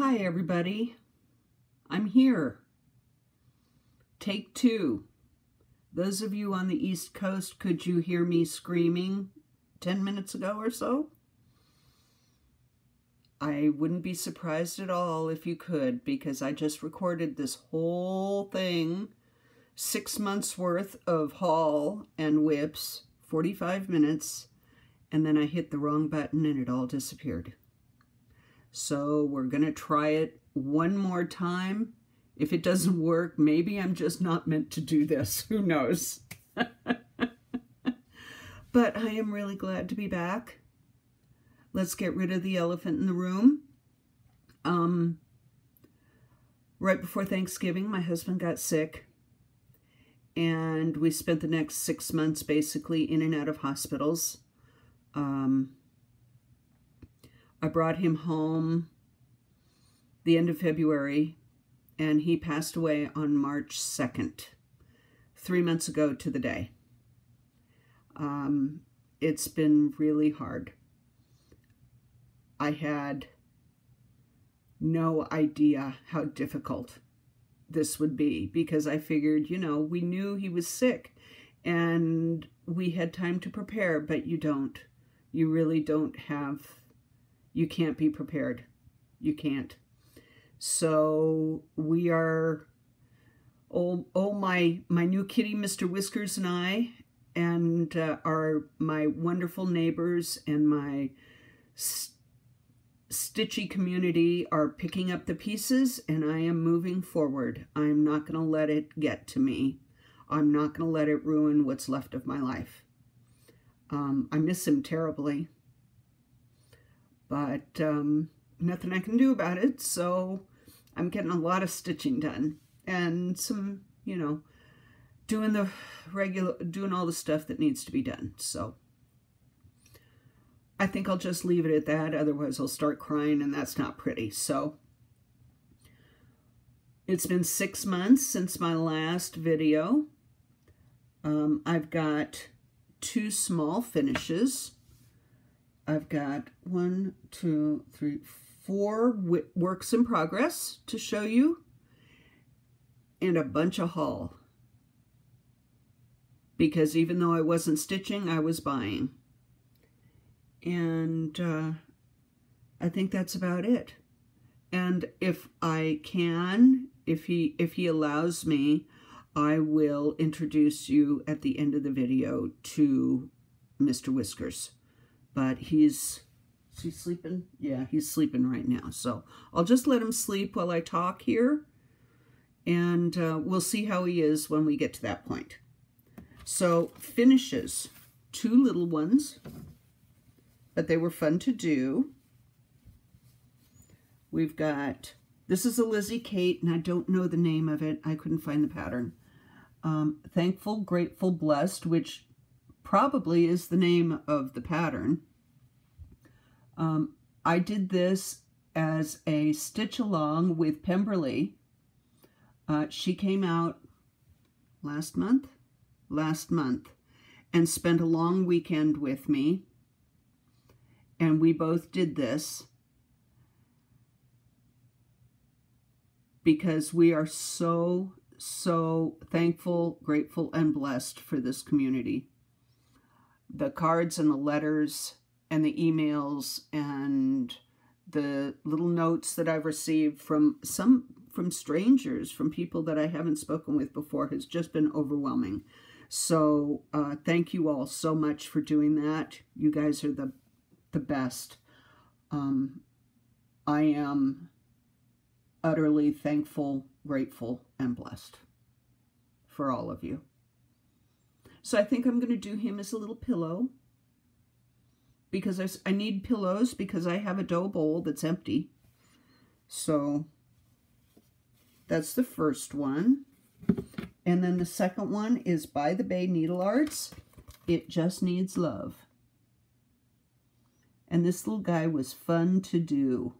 Hi everybody, I'm here. Take two. Those of you on the East Coast, could you hear me screaming 10 minutes ago or so? I wouldn't be surprised at all if you could, because I just recorded this whole thing, 6 months worth of haul and whips, 45 minutes, and then I hit the wrong button and it all disappeared. So we're going to try it one more time. If it doesn't work, maybe I'm just not meant to do this. Who knows? But I am really glad to be back. Let's get rid of the elephant in the room. Right before Thanksgiving, my husband got sick. And we spent the next 6 months basically in and out of hospitals. I brought him home the end of February, and he passed away on March 2nd, 3 months ago to the day. It's been really hard. I had no idea how difficult this would be, because I figured, you know, we knew he was sick and we had time to prepare, but you don't. You really don't have, you can't be prepared. You can't. So we are, my new kitty, Mr. Whiskers, and I, and my wonderful neighbors and my stitchy community are picking up the pieces, and I am moving forward. I'm not going to let it get to me. I'm not going to let it ruin what's left of my life. I miss him terribly, but nothing I can do about it, so I'm getting a lot of stitching done, and some, you know, doing all the stuff that needs to be done. So I think I'll just leave it at that, otherwise I'll start crying, and that's not pretty. So it's been 6 months since my last video. I've got 2 small finishes. I've got 1, 2, 3, 4 works in progress to show you, and a bunch of haul. Because even though I wasn't stitching, I was buying. And I think that's about it. And if I can, if he allows me, I will introduce you at the end of the video to Mr. Whiskers. But is he sleeping? Yeah, he's sleeping right now. So I'll just let him sleep while I talk here. And we'll see how he is when we get to that point. So finishes, 2 little ones, but they were fun to do. We've got, this is a Lizzie Kate, and I don't know the name of it. I couldn't find the pattern. Thankful, Grateful, Blessed, which probably is the name of the pattern. I did this as a stitch along with Pemberley. She came out last month, and spent a long weekend with me, and we both did this because we are so thankful, grateful, and blessed for this community. The cards and the letters and the emails and the little notes that I've received from strangers, from people that I haven't spoken with before, has just been overwhelming. So thank you all so much for doing that. You guys are the best. I am utterly thankful, grateful, and blessed for all of you. So I think I'm going to do him as a little pillow, because I need pillows, because I have a dough bowl that's empty. So that's the first one. And then the second one is By the Bay Needle Arts. It Just Needs Love. And this little guy was fun to do.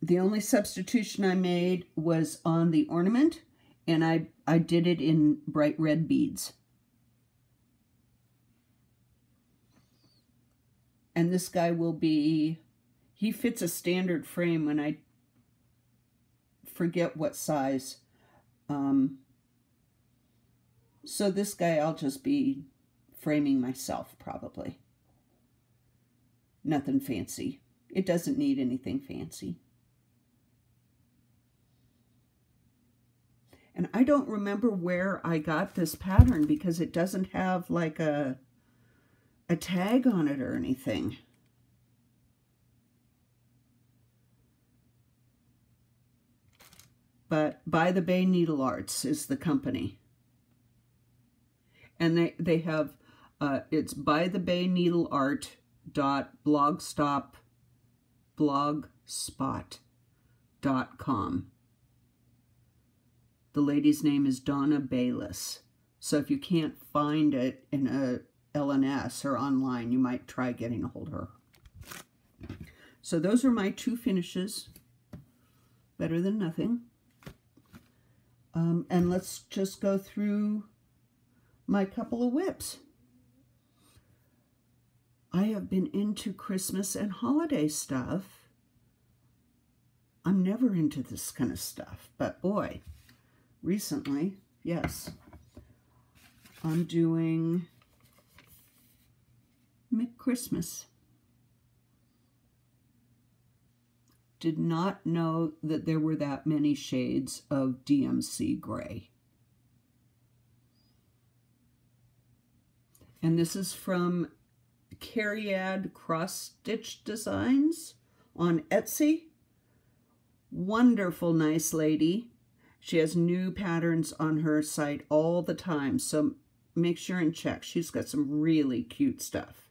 The only substitution I made was on the ornament, and I did it in bright red beads. And this guy will be, he fits a standard frame when I forget what size. So this guy I'll just be framing myself probably. Nothing fancy. It doesn't need anything fancy. And I don't remember where I got this pattern because it doesn't have like a tag on it or anything. But By the Bay Needle Arts is the company. And they have, it's bythebayneedleart.blogspot.com. The lady's name is Donna Bayless. So if you can't find it in a LNS or online, you might try getting a hold of her. So those are my 2 finishes. Better than nothing. And let's just go through my couple of whips. I have been into Christmas and holiday stuff. I'm never into this kind of stuff, but boy, recently, yes, I'm doing McChristmas. Did not know that there were that many shades of DMC gray. And this is from Cariad Cross Stitch Designs on Etsy. Wonderful, nice lady. She has new patterns on her site all the time, so make sure and check. She's got some really cute stuff.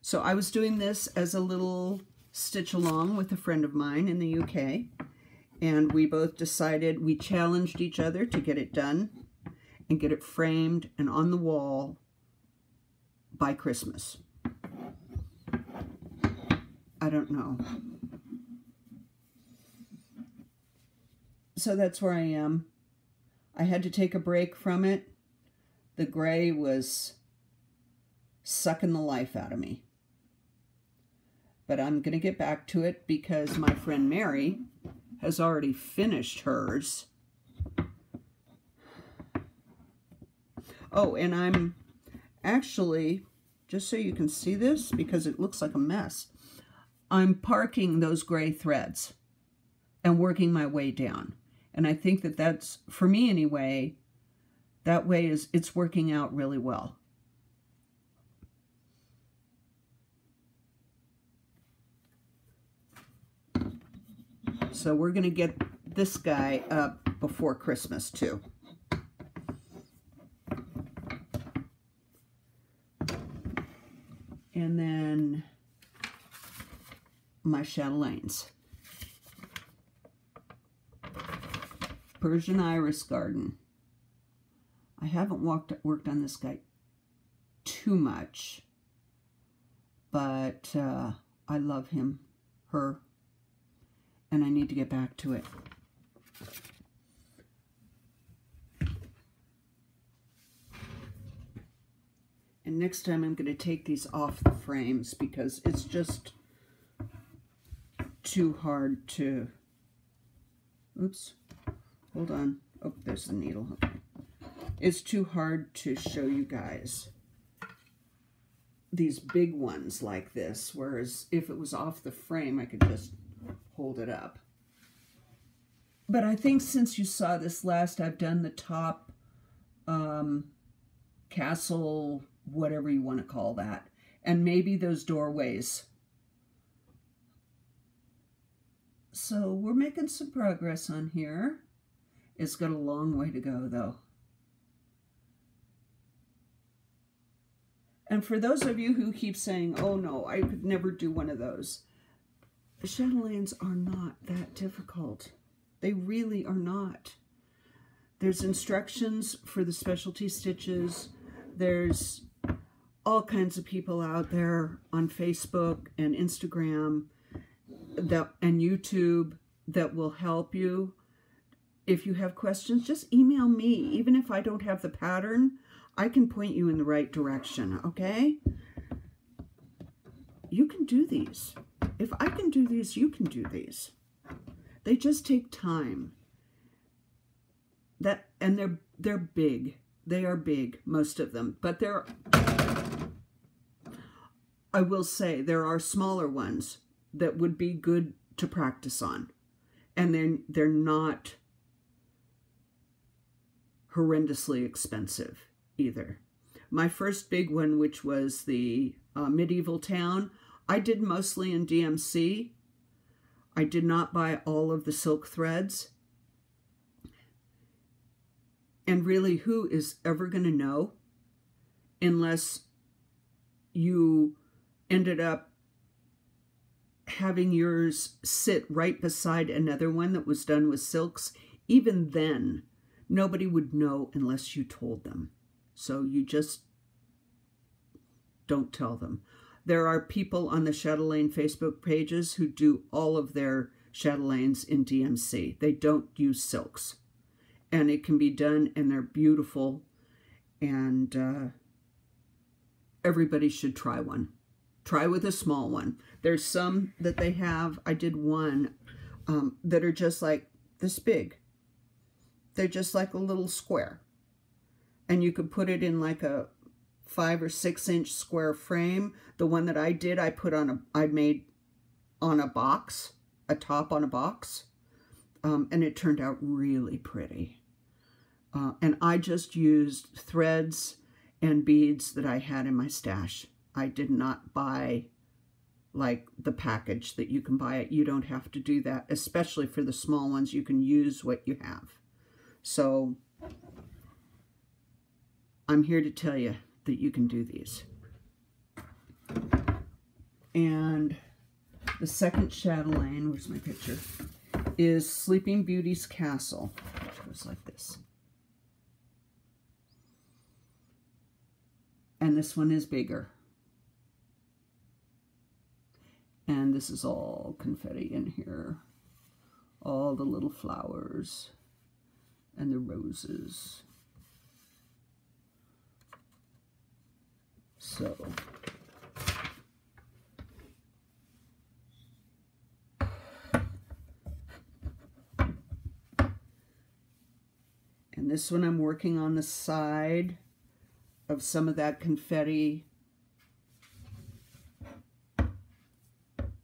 So I was doing this as a little stitch along with a friend of mine in the UK, and we both decided, we challenged each other to get it done and get it framed and on the wall by Christmas. I don't know. So that's where I am. I had to take a break from it. The gray was sucking the life out of me. But I'm going to get back to it because my friend Mary has already finished hers. Oh, and I'm actually, just so you can see this, because it looks like a mess, I'm parking those gray threads and working my way down. And I think that that's, for me anyway, that way it's working out really well. So we're going to get this guy up before Christmas too. And then my chatelaines. Persian Iris Garden. I haven't worked on this guy too much, but I love him, her, and I need to get back to it. And next time I'm going to take these off the frames because it's just too hard to... Oops. Hold on. Oh, there's the needle. Okay. It's too hard to show you guys these big ones like this, whereas if it was off the frame, I could just hold it up. But I think since you saw this last, I've done the top castle, whatever you want to call that, and maybe those doorways. So we're making some progress on here. It's got a long way to go, though. And for those of you who keep saying, oh no, I could never do one of those, the chatelaines are not that difficult. They really are not. There's instructions for the specialty stitches. There's all kinds of people out there on Facebook and Instagram and YouTube that will help you. If you have questions, just email me. Even if I don't have the pattern, I can point you in the right direction, okay? you can do these. If I can do these, you can do these. They just take time. And they're big. They are big, most of them. But I will say there are smaller ones that would be good to practice on. And then they're not horrendously expensive either. My first big one, which was the medieval town, I did mostly in DMC. I did not buy all of the silk threads. And really, who is ever going to know unless you ended up having yours sit right beside another one that was done with silks? Even then, nobody would know unless you told them. So you just don't tell them. There are people on the chatelaine Facebook pages who do all of their chatelaines in DMC. They don't use silks. And it can be done, and they're beautiful. And everybody should try one. Try with a small one. There's some that they have. I did one that are just like this big. They're just like a little square. And you could put it in like a 5 or 6 inch square frame. The one that I did, I made on a box, a top on a box. And it turned out really pretty. And I just used threads and beads that I had in my stash. I did not buy like the package that you can buy it. You don't have to do that, especially for the small ones. You can use what you have. So I'm here to tell you that you can do these. And the second chatelaine, where's my picture, is Sleeping Beauty's Castle, which goes like this. And this one is bigger. And this is all confetti in here. All the little flowers and the roses. So, and this one I'm working on the side of some of that confetti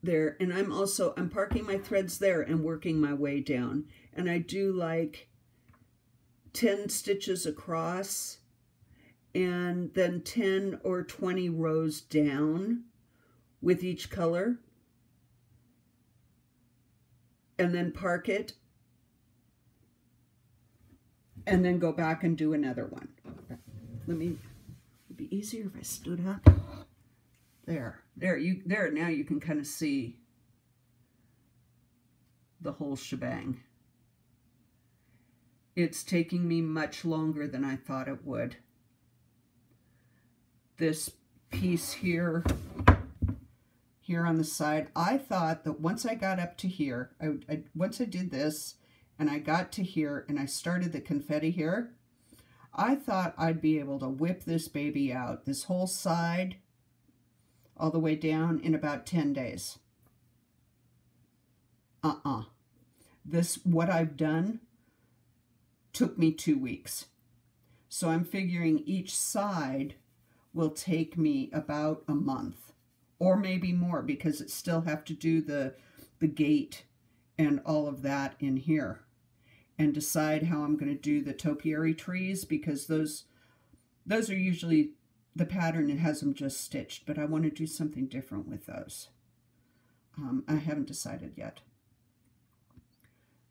there. And I'm parking my threads there and working my way down. And I do like 10 stitches across and then 10 or 20 rows down with each color. And then park it. And then go back and do another one. It'd be easier if I stood up. There, now you can kind of see the whole shebang. It's taking me much longer than I thought it would. This piece here on the side, I thought that once I got up to here, once I did this and I got to here and I started the confetti here, I thought I'd be able to whip this baby out, this whole side, all the way down in about 10 days. What I've done took me 2 weeks. So I'm figuring each side will take me about a month, or maybe more, because it still have to do the gate and all of that in here. And decide how I'm going to do the topiary trees, because those are usually the pattern. It has them just stitched, but I want to do something different with those. I haven't decided yet.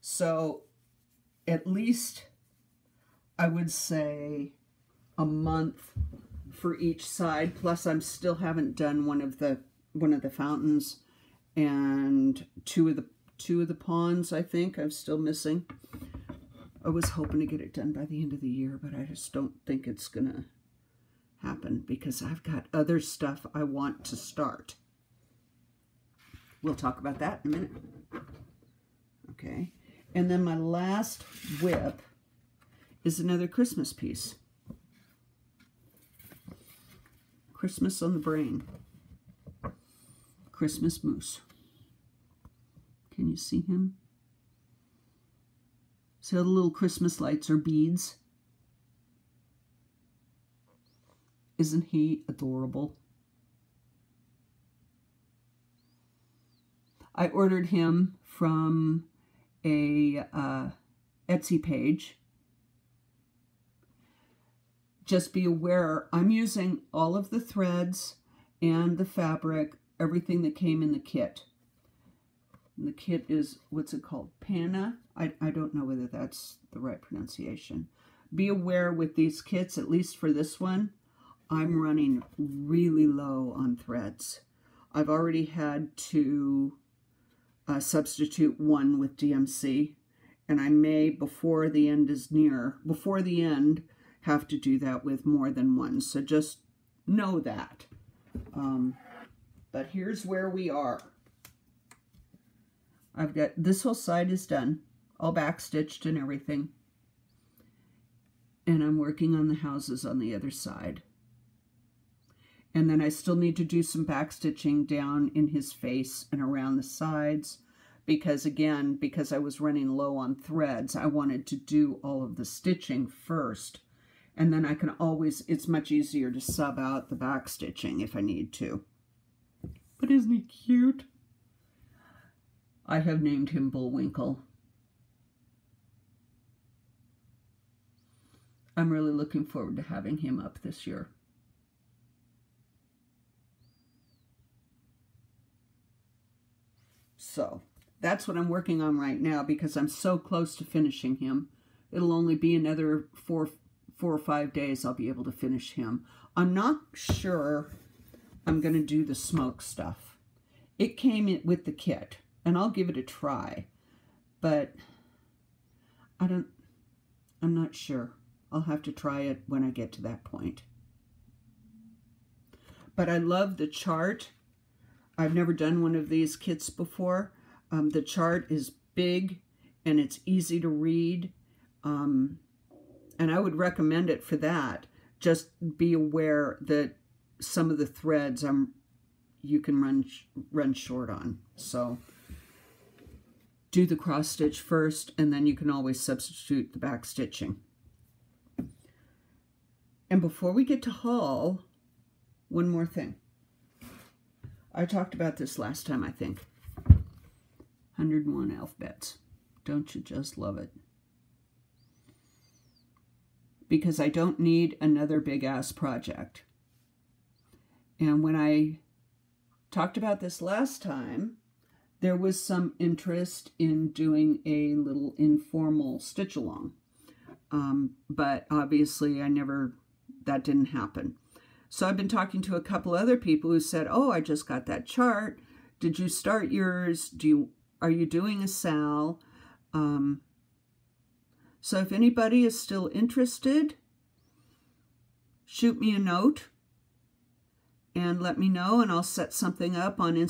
So at least I would say a month for each side. Plus I'm still haven't done one of the fountains and two of the ponds. I think I'm still missing. I was hoping to get it done by the end of the year, but I just don't think it's gonna happen because I've got other stuff I want to start. We'll talk about that in a minute. Okay, and then my last whip is another Christmas piece. Christmas on the Brain. Christmas moose. Can you see him? See how the little Christmas lights are beads? Isn't he adorable? I ordered him from a Etsy page. Just be aware, I'm using all of the threads and the fabric, everything that came in the kit. And the kit is, what's it called? Panna? I don't know whether that's the right pronunciation. Be aware with these kits, at least for this one, I'm running really low on threads. I've already had to substitute one with DMC, and I may, before the end, have to do that with more than one. So just know that. But here's where we are. I've got this whole side is done, all backstitched and everything. And I'm working on the houses on the other side. And then I still need to do some backstitching down in his face and around the sides. Because again, because I was running low on threads, I wanted to do all of the stitching first. And then I can always, it's much easier to sub out the backstitching if I need to. But isn't he cute? I have named him Bullwinkle. I'm really looking forward to having him up this year. So that's what I'm working on right now because I'm so close to finishing him. It'll only be another four or 5 days I'll be able to finish him. I'm not sure I'm going to do the smoke stuff. It came in with the kit, and I'll give it a try, but I'm not sure. I'll have to try it when I get to that point. But I love the chart. I've never done one of these kits before. The chart is big and it's easy to read. And I would recommend it for that. Just be aware that some of the threads you can run short on. So do the cross stitch first, and then you can always substitute the back stitching. And before we get to haul, one more thing. I talked about this last time, I think. 101 alphabets. Don't you just love it? Because I don't need another big-ass project. And when I talked about this last time, there was some interest in doing a little informal stitch-along. But obviously that didn't happen. So I've been talking to a couple other people who said, oh, I just got that chart. Did you start yours? Are you doing a SAL? So if anybody is still interested, shoot me a note and let me know, and I'll set something up on Instagram.